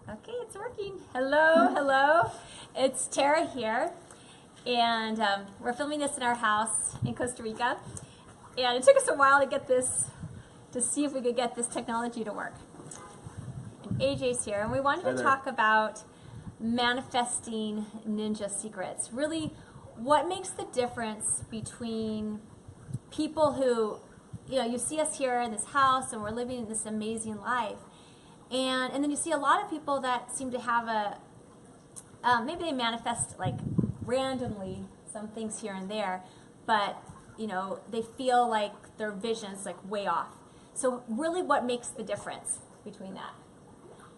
Okay, it's working. Hello, hello. It's Tara here, and we're filming this in our house in Costa Rica. And it took us a while to get this, to see if we could get this technology to work. And AJ's here, and we wanted to talk about manifesting ninja secrets. Really, what makes the difference between people who, you see us here in this house, and we're living this amazing life. And then you see a lot of people that seem to have maybe they manifest like randomly some things here and there, but they feel like their vision's like way off. So really, what makes the difference between that?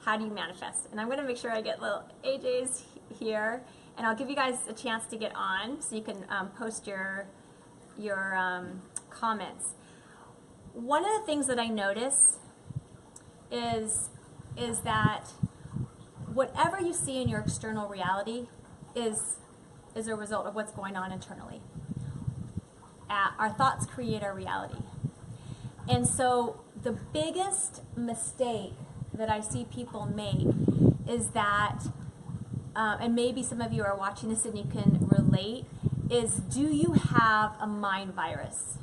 How do you manifest? And I'm going to make sure I get little AJ's here, and I'll give you guys a chance to get on so you can post your comments. One of the things that I notice is that whatever you see in your external reality is a result of what's going on internally. Our thoughts create our reality. And so the biggest mistake that I see people make is that, and maybe some of you are watching this and you can relate, is do you have a mind virus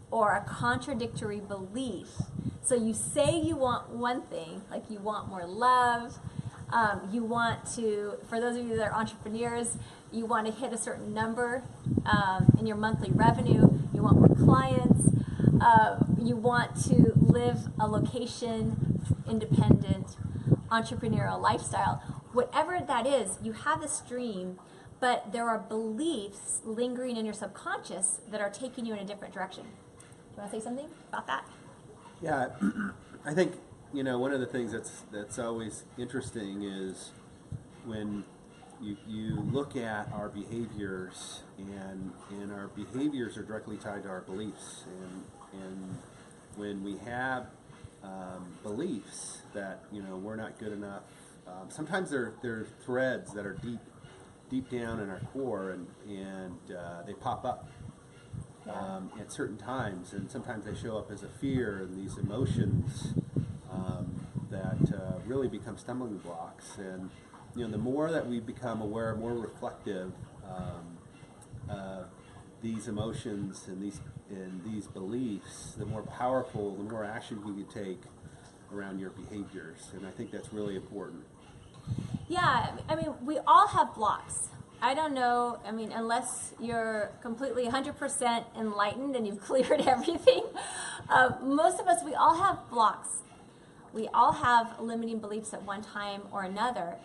or a contradictory belief? So you say you want one thing, like you want more love, you want to, for those of you that are entrepreneurs, you want to hit a certain number in your monthly revenue, you want more clients, you want to live a location independent entrepreneurial lifestyle. Whatever that is, you have this dream, but there are beliefs lingering in your subconscious that are taking you in a different direction. Do you want to say something about that? Yeah, I think one of the things that's always interesting is when you look at our behaviors, and our behaviors are directly tied to our beliefs, and when we have beliefs that we're not good enough, sometimes they're threads that are deep down in our core, and they pop up. At certain times, and sometimes they show up as a fear and these emotions that really become stumbling blocks. And the more that we become aware, more reflective of these emotions and these beliefs, the more powerful, the more action you can take around your behaviors. And I think that's really important. Yeah, I mean, we all have blocks. I don't know, unless you're completely 100% enlightened and you've cleared everything, most of us, we all have blocks. We all have limiting beliefs at one time or another.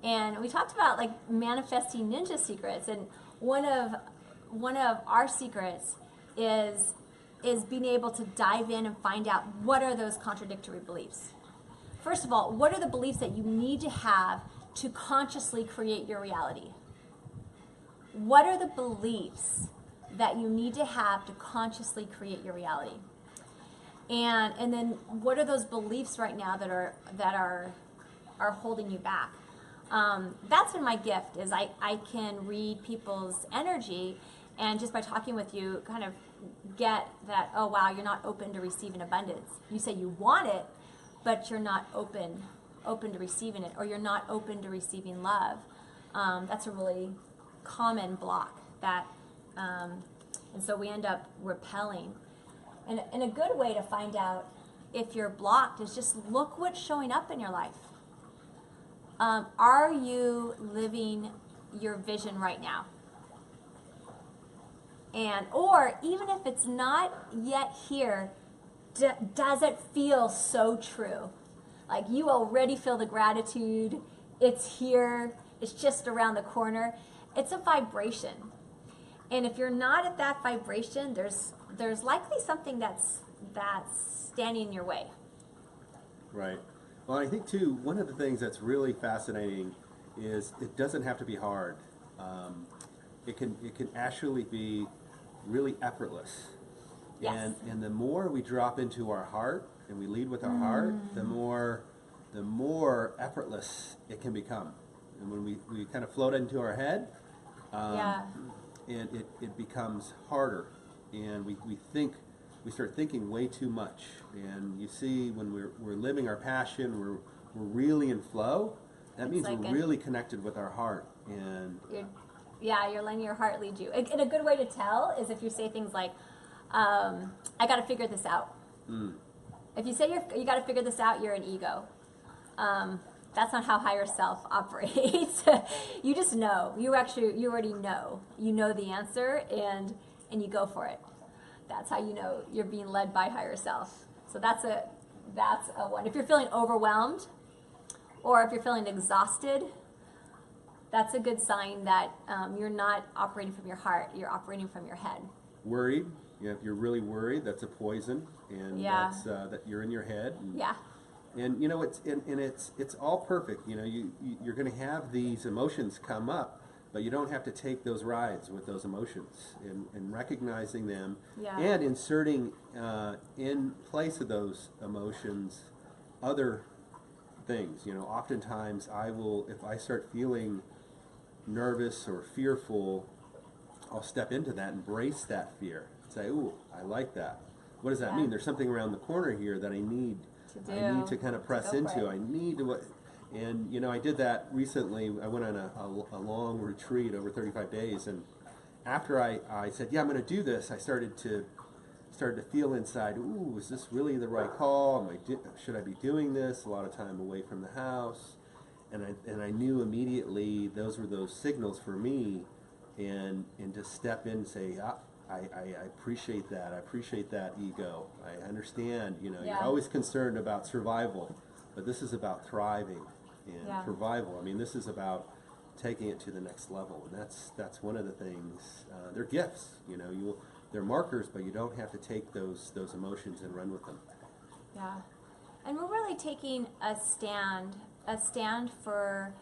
And we talked about like manifesting ninja secrets, and one of our secrets is being able to dive in and find out what are those contradictory beliefs. First of all, what are the beliefs that you need to have to consciously create your reality? What are the beliefs that you need to have to consciously create your reality? And then what are those beliefs right now that are holding you back? That's been my gift, is I can read people's energy, and just by talking with you kind of get that, oh wow, you're not open to receiving abundance. You say you want it, but you're not open to receiving it, or you're not open to receiving love. That's a really common block that, and so we end up repelling. And a good way to find out if you're blocked is just look what's showing up in your life. Are you living your vision right now? Or even if it's not yet here, does it feel so true? Like you already feel the gratitude, it's here, it's just around the corner. It's a vibration. And if you're not at that vibration, there's likely something that's standing in your way. Right. Well, I think too, one of the things that's really fascinating is it doesn't have to be hard. It can actually be really effortless. Yes. And the more we drop into our heart and we lead with our heart, the more effortless it can become. And when we kind of float into our head, and it becomes harder, and we start thinking way too much. And you see, when we're living our passion, we're really in flow, that It's means like we're really connected with our heart. And you're letting your heart lead you. And a good way to tell is if you say things like, I got to figure this out. If you say you got to figure this out, you're an ego. That's not how higher self operates. You just know. You already know. You know the answer, and you go for it. That's how you know you're being led by higher self. So that's a one. If you're feeling overwhelmed, or if you're feeling exhausted, that's a good sign that you're not operating from your heart. You're operating from your head. Worried. Yeah, if you're really worried, that's a poison, and that's that you're in your head. And you know, it's all perfect. You know, you're going to have these emotions come up, but you don't have to take those rides with those emotions, and recognizing them and inserting in place of those emotions other things. You know, oftentimes if I start feeling nervous or fearful, I'll step into that, embrace that fear, say, "Ooh, I like that. What does that mean? There's something around the corner here that I need to kind of press into. I need to." And you know, I did that recently. I went on a long retreat over 35 days, and after I said, "Yeah, I'm going to do this," I started to feel inside, "Ooh, is this really the right call? Should I be doing this? A lot of time away from the house." And I knew immediately those were those signals for me, and to step in and say, I appreciate that. I appreciate that ego. I understand. You know, you're always concerned about survival, but this is about thriving and survival. I mean, this is about taking it to the next level, and that's one of the things. They're gifts. You know, they're markers, but you don't have to take those emotions and run with them. Yeah, and we're really taking a stand for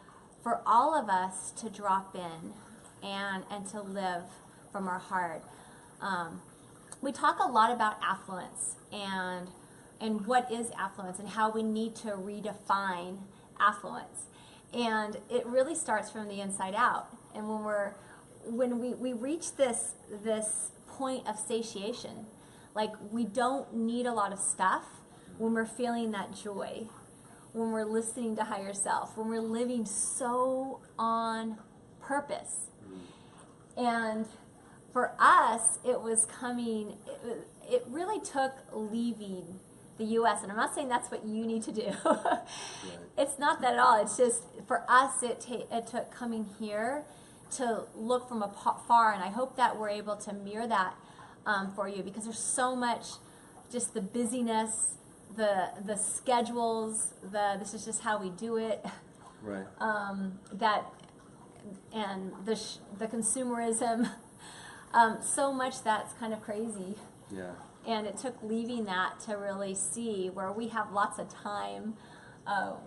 all of us to drop in and to live from our heart. We talk a lot about affluence and what is affluence and how we need to redefine affluence. And it really starts from the inside out. And when we reach this point of satiation, like we don't need a lot of stuff when we're feeling that joy, when we're listening to higher self, when we're living so on purpose. And for us, it really took leaving the U.S. And I'm not saying that's what you need to do. It's not that at all. It's just, for us, it took coming here to look from afar. And I hope that we're able to mirror that for you, because there's so much, just the busyness, the schedules, this is just how we do it. Right. And the consumerism, so much that's kind of crazy. Yeah. And it took leaving that to really see where we have lots of time,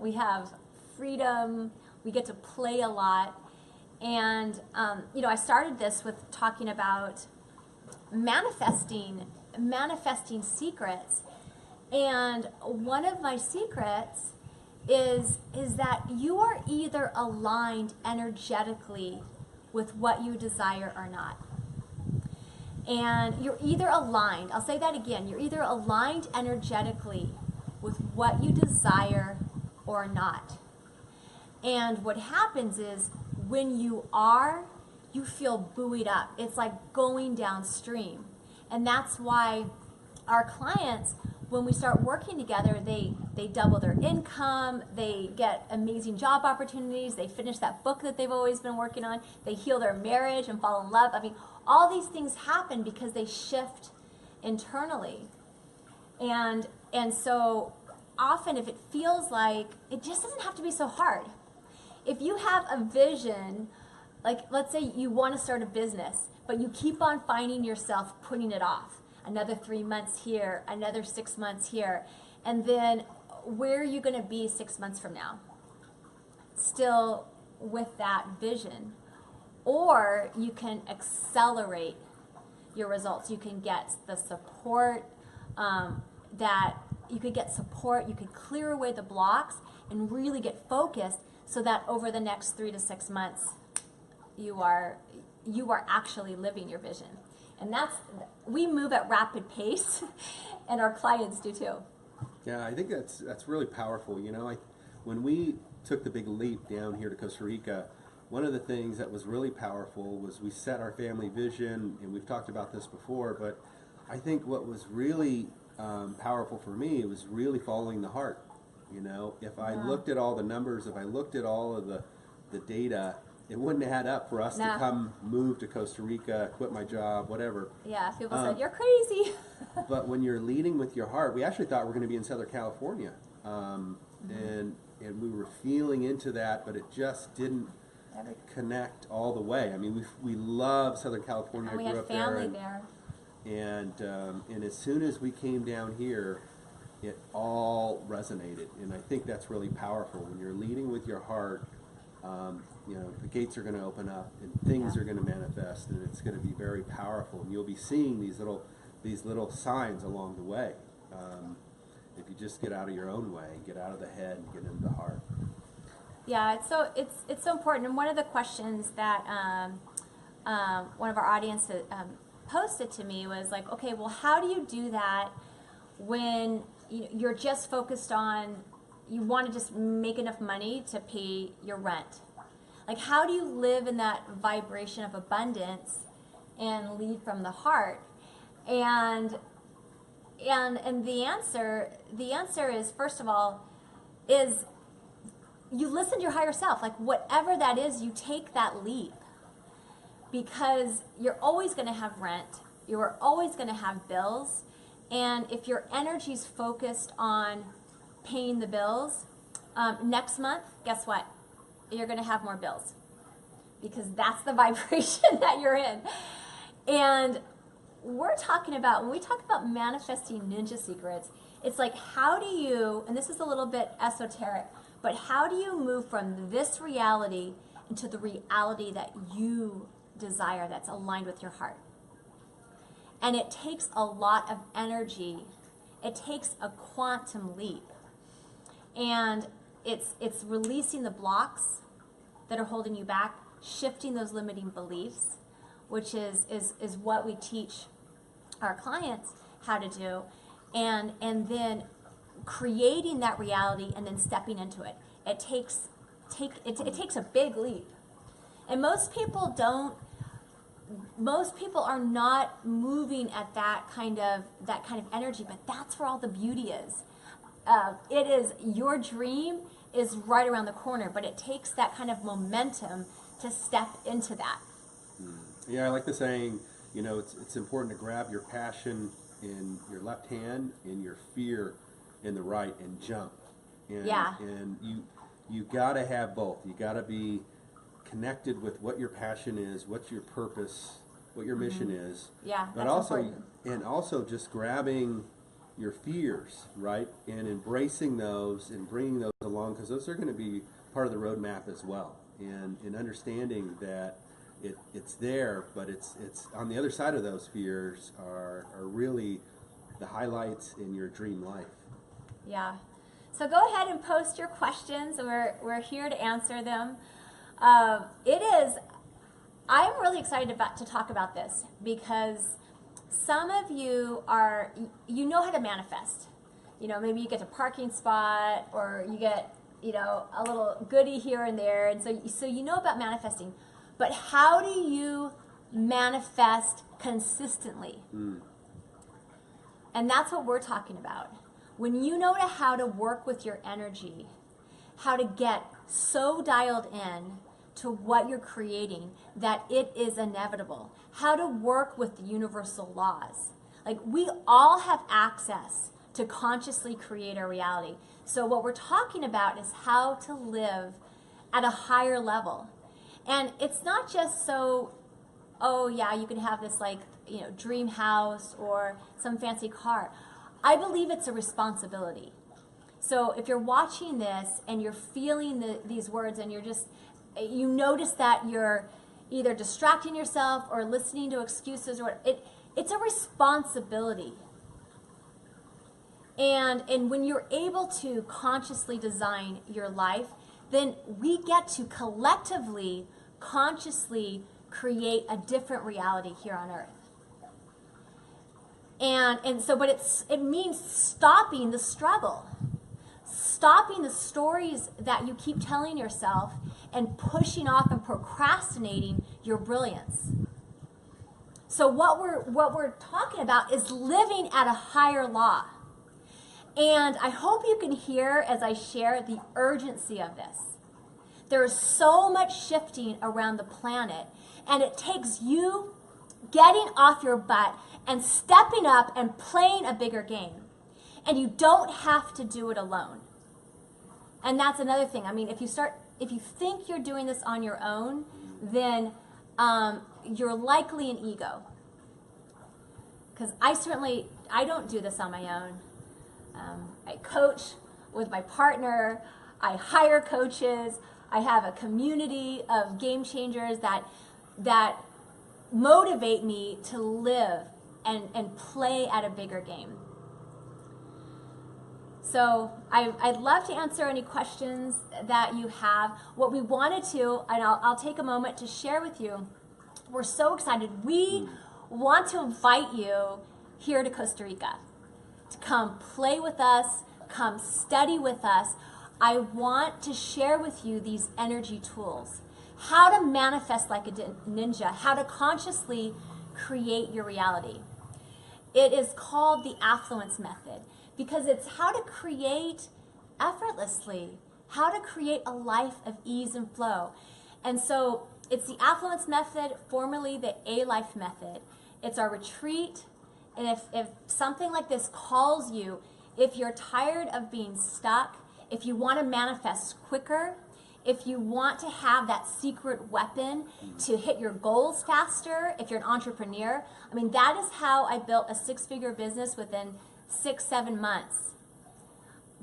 we have freedom, we get to play a lot. And you know, I started this with talking about manifesting secrets. And one of my secrets is that you are either aligned energetically with what you desire or not. And you're either aligned, I'll say that again, you're either aligned energetically with what you desire or not. And what happens is when you are, you feel buoyed up. It's like going downstream. And that's why our clients, when we start working together, they double their income, they get amazing job opportunities, they finish that book that they've always been working on, they heal their marriage and fall in love. I mean, all these things happen because they shift internally. And so often, if it feels like, it just doesn't have to be so hard. If you have a vision, like let's say you want to start a business, but you keep on finding yourself putting it off. Another 3 months here, another 6 months here. And then where are you going to be 6 months from now? Still with that vision. Or you can accelerate your results. You can get the support you could clear away the blocks and really get focused so that over the next 3 to 6 months, you are actually living your vision. And we move at rapid pace, and our clients do too. Yeah, I think that's really powerful. You know, when we took the big leap down here to Costa Rica, one of the things that was really powerful was we set our family vision, and we've talked about this before, but I think what was really powerful for me was really following the heart. You know, if I looked at all the numbers, if I looked at all of the data, it wouldn't add up for us to come move to Costa Rica, quit my job, whatever. Yeah, people said, you're crazy. But when you're leading with your heart, we actually thought we were going to be in Southern California. And we were feeling into that, but it just didn't connect all the way. I mean, we love Southern California. And we I grew had up family there. there. And as soon as we came down here, it all resonated. And I think that's really powerful. When you're leading with your heart, you know, the gates are going to open up and things are going to manifest, and it's going to be very powerful. And you'll be seeing these little signs along the way. If you just get out of your own way, get out of the head, and get into the heart. Yeah, it's so important. And one of the questions that one of our audience posted to me was like, okay, well, how do you do that when you're just focused on, you want to just make enough money to pay your rent? Like, how do you live in that vibration of abundance and lead from the heart? And the answer is, first of all, is you listen to your higher self. Like, whatever that is, you take that leap, because you're always going to have rent, you're always going to have bills, and if your energy's focused on paying the bills, next month, guess what? You're going to have more bills, because that's the vibration that you're in. And we're talking about, when we talk about manifesting ninja secrets, it's like, how do you, and this is a little bit esoteric, but how do you move from this reality into the reality that you desire, that's aligned with your heart? And it takes a lot of energy. It takes a quantum leap. And it's releasing the blocks that are holding you back, shifting those limiting beliefs, which is what we teach our clients how to do, and then creating that reality and then stepping into it. It takes a big leap. And most people are not moving at that kind of energy, but that's where all the beauty is. It is, your dream is right around the corner, but it takes that kind of momentum to step into that. Yeah, I like the saying, you know, it's important to grab your passion in your left hand and your fear in the right and jump. And you got to have both. You got to be connected with what your passion is, what's your purpose, what your mission is. Yeah, but that's also important. And also just grabbing your fears, right, and embracing those and bringing those along, because those are going to be part of the roadmap as well. And understanding that it's there, but it's on the other side of those fears are really the highlights in your dream life. Yeah. So go ahead and post your questions, and we're here to answer them. I'm really excited to talk about this, because some of you know how to manifest. You know, maybe you get a parking spot, or you get, you know, a little goodie here and there, and so you know about manifesting. But how do you manifest consistently? And that's what we're talking about. When you know how to work with your energy, how to get so dialed in to what you're creating that it is inevitable, how to work with the universal laws. Like, we all have access to consciously create our reality. So what we're talking about is how to live at a higher level. And it's not just so, oh yeah, you can have this, like, you know, dream house or some fancy car. I believe it's a responsibility. So if you're watching this and you're feeling these words, and you notice that you're either distracting yourself or listening to excuses, or it's a responsibility. And when you're able to consciously design your life, then we get to collectively, consciously create a different reality here on Earth. And so, but it means stopping the struggle. stopping the stories that you keep telling yourself and pushing off and procrastinating your brilliance. So what we're talking about is living at a higher law. And I hope you can hear as I share the urgency of this. There is so much shifting around the planet, and it takes you getting off your butt and stepping up and playing a bigger game. And you don't have to do it alone. And that's another thing. I mean, if you think you're doing this on your own, then you're likely an ego. Because I don't do this on my own. I coach with my partner. I hire coaches. I have a community of game changers that motivate me to live and play at a bigger game. So I'd love to answer any questions that you have. What we wanted to, and I'll take a moment to share with you, we're so excited. We want to invite you here to Costa Rica to come play with us, come study with us. I want to share with you these energy tools, how to manifest like a ninja, how to consciously create your reality. It is called the Affluence Method because it's how to create effortlessly, how to create a life of ease and flow. And so it's the Affluence Method, formerly the A-Life Method. It's our retreat. And if something like this calls you, if you're tired of being stuck, if you want to manifest quicker, if you want to have that secret weapon to hit your goals faster, if you're an entrepreneur, I mean, that is how I built a 6-figure business within 6-7 months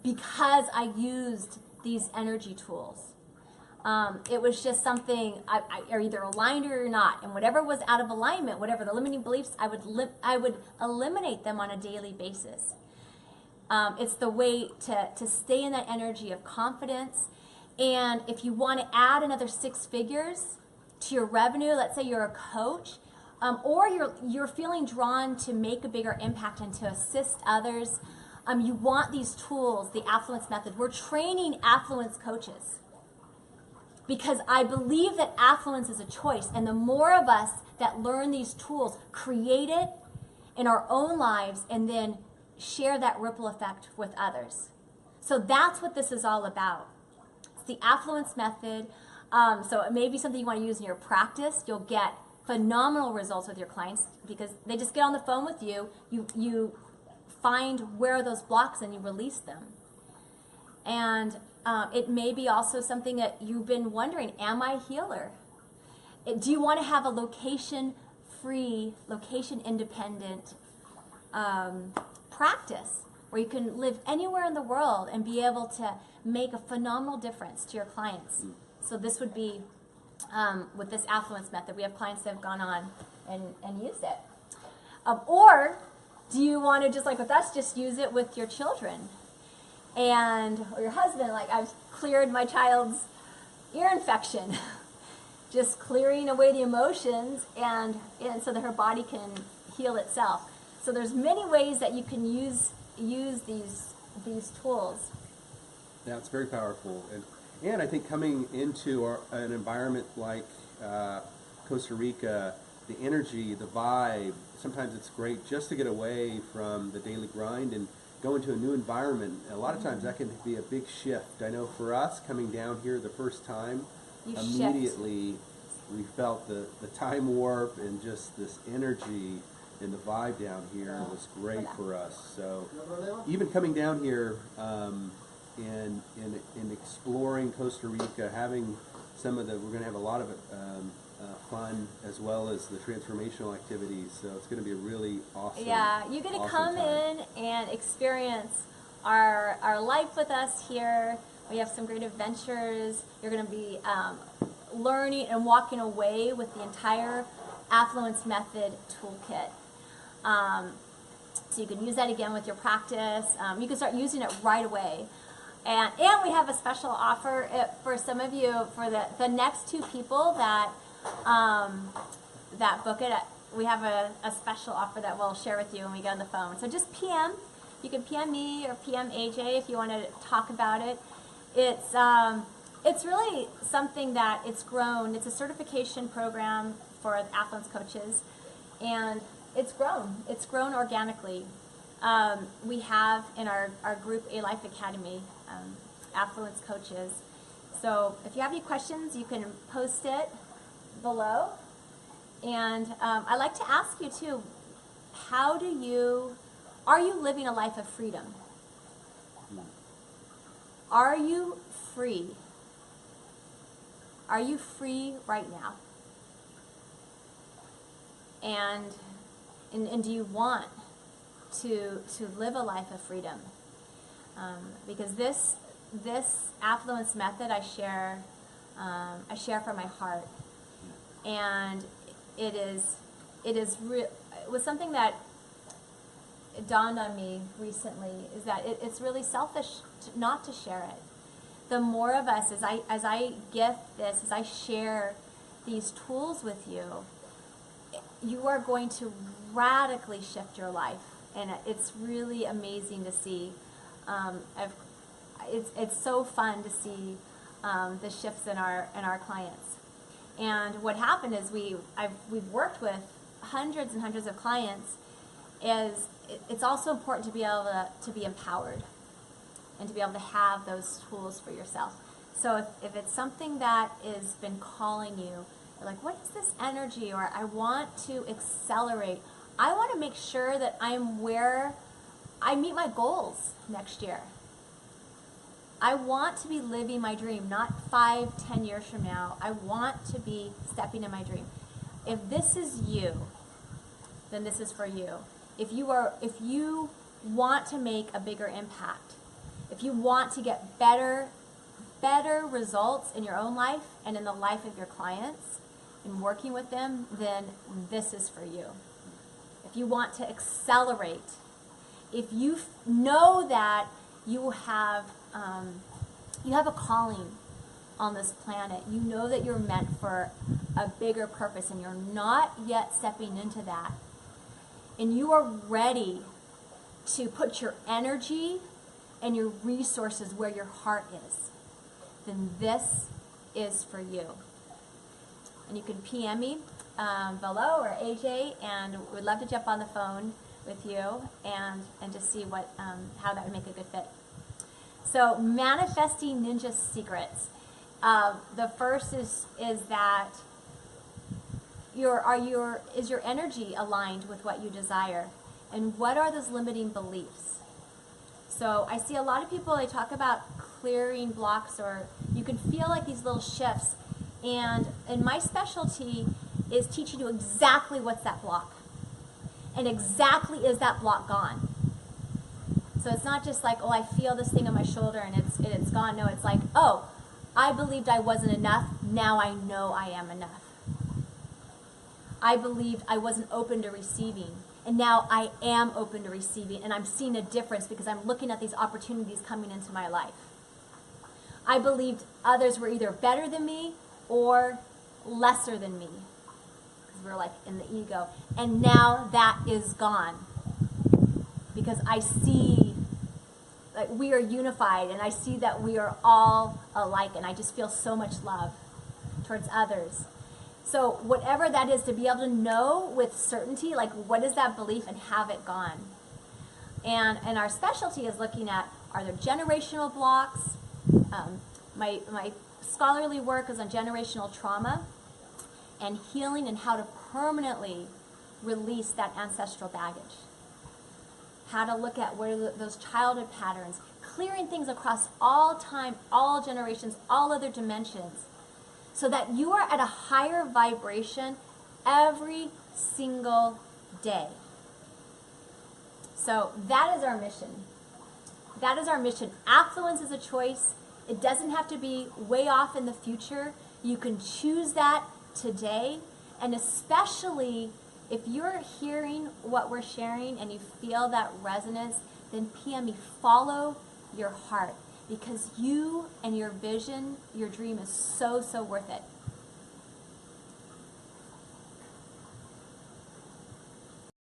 because I used these energy tools. It was just something I either aligned or not, and whatever was out of alignment, whatever the limiting beliefs, I would eliminate them on a daily basis. It's the way to stay in that energy of confidence. And if you want to add another 6 figures to your revenue, let's say you're a coach, or you're feeling drawn to make a bigger impact and to assist others, you want these tools, the Affluence Method. We're training Affluence Coaches because I believe that affluence is a choice, and the more of us that learn these tools, create it in our own lives, and then share that ripple effect with others. So that's what this is all about. It's the Affluence Method. So it may be something you want to use in your practice. You'll get phenomenal results with your clients because they just get on the phone with you. You find where are those blocks and you release them. And it may be also something that you've been wondering, am I a healer? Do you want to have a location-free, location-independent practice where you can live anywhere in the world and be able to make a phenomenal difference to your clients? So this would be with this Affluence Method. We have clients that have gone on and used it. Or do you want to, just like with us, just use it with your children or your husband? Like, I've cleared my child's ear infection, just clearing away the emotions and so that her body can heal itself. So there's many ways that you can use these tools. Yeah, it's very powerful. And I think coming into an environment like Costa Rica, the energy, the vibe, sometimes it's great just to get away from the daily grind and go into a new environment. A lot of times that can be a big shift. I know for us, coming down here the first time, immediately we felt the time warp and just this energy and the vibe down here was great for us. So even coming down here and exploring Costa Rica, having we're going to have a lot of fun as well as the transformational activities. So it's going to be a really awesome. Yeah, you're going to come in and experience our life with us here. We have some great adventures. You're going to be learning and walking away with the entire Affluence Method toolkit. So you can use that again with your practice. You can start using it right away. And we have a special offer for some of you for the next 2 people that book it. We have a special offer that we'll share with you when we get on the phone. So just PM You can PM me or PM AJ if you want to talk about it. It's really something that it's grown. It's a certification program for Affluence Coaches, and it's grown. It's grown organically. We have in our group A Life Academy, Affluence Coaches. So if you have any questions, you can post it below. And I'd like to ask you too, are you living a life of freedom? Are you free? Are you free right now? And do you want to live a life of freedom? Because this affluence method I share from my heart, and it was something that dawned on me recently, is that it's really selfish not to share it. The more of us, as I gift this, as I share these tools with you, you are going to radically shift your life, and it's really amazing to see. It's so fun to see the shifts in our clients. And what happened is we've worked with hundreds and hundreds of clients. It's also important to be able to be empowered and to be able to have those tools for yourself. So if it's something that has been calling you, like, what is this energy, or I want to accelerate, I want to make sure that I'm where I meet my goals next year. I want to be living my dream, not 5-10 years from now. I want to be stepping in my dream. If this is you, then this is for you. If you want to make a bigger impact, if you want to get better results in your own life and in the life of your clients and working with them, then this is for you. If you want to accelerate, if you know that you have a calling on this planet, you know that you're meant for a bigger purpose and you're not yet stepping into that, and you are ready to put your energy and your resources where your heart is, then this is for you. And you can PM me below, or AJ, and we'd love to jump on the phone with you and just see how that would make a good fit. So, manifesting ninja secrets. The first is that is your energy aligned with what you desire, and what are those limiting beliefs? So I see a lot of people, they talk about clearing blocks, or you can feel like these little shifts, and my specialty is teaching you exactly what's that block, and exactly is that block gone. So it's not just like, oh, I feel this thing on my shoulder and it's gone. No, it's like, oh, I believed I wasn't enough, now I know I am enough. I believed I wasn't open to receiving, and now I am open to receiving, and I'm seeing a difference because I'm looking at these opportunities coming into my life. I believed others were either better than me or lesser than me, because we're like in the ego, and now that is gone, because I see that we are unified, and I see that we are all alike, and I just feel so much love towards others. So whatever that is, to be able to know with certainty, like, what is that belief, and have it gone. And our specialty is looking at, are there generational blocks? My scholarly work is on generational trauma and healing, and how to permanently release that ancestral baggage. How to look at what are those childhood patterns, clearing things across all time, all generations, all other dimensions, so that you are at a higher vibration every single day. So that is our mission. That is our mission. Affluence is a choice. It doesn't have to be way off in the future. You can choose that today. And especially if you're hearing what we're sharing and you feel that resonance, then PM me, follow your heart. Because you and your vision, your dream is so, so worth it.